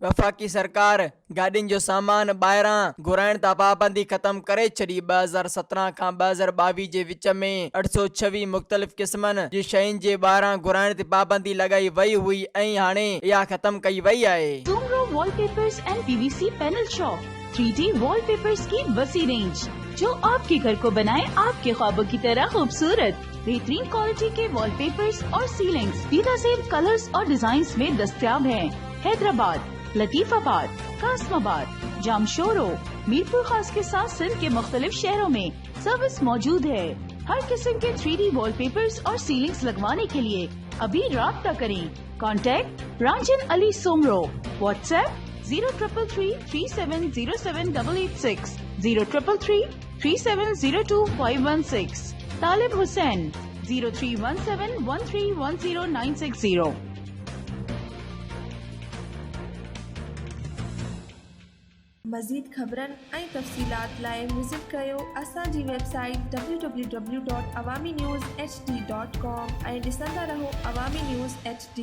वफ़ाक़ी सरकार गाॾियुनि जो सामान ॿाहिरां घुराइण तां पाबंदी ख़त्म करे छॾी। 2017 खां 2022 जे विच में 826 मुख़्तलिफ़ क़िस्मनि जी शयुनि जे ॿाहिरां घुराइण ते पाबंदी लॻाई वई हुई ऐं हाणे इहा ख़त्म कई वई आहे। Soomro wallpapers and PVC panel shop 3D wallpapers की वसी रेंज जो आपके घर को बनाए आपके ख्वाबों की तरह खूबसूरत। बेहतरीन क्वालिटी के वॉलपेपर्स और सीलिंग्स बेहतरीन कलर्स और डिजाइन्स में दस्तयाब हैं। हैदराबाद, लतीफाबाद, कासमाबाद, जामशोरो, मीरपुर खास के साथ सिंध के मुख्तलिफ शहरों में सर्विस मौजूद है। हर किस्म के 3D वॉलपेपर्स और सीलिंग्स लगवाने के लिए अभी राब्ता करें। कॉन्टैक्ट रांझन अली सोमरो। व्हाट्सएप 0333370786 03333702 तालिब हुसैन 0317131090। मज़ीद ख़बरनि ऐं तफ़सीलात लाइ विज़िट कयो असांजी वेबसाइट www.awamiNewsHD.com ऐं ॾिसंदा रहो अवामी न्यूज़ HD।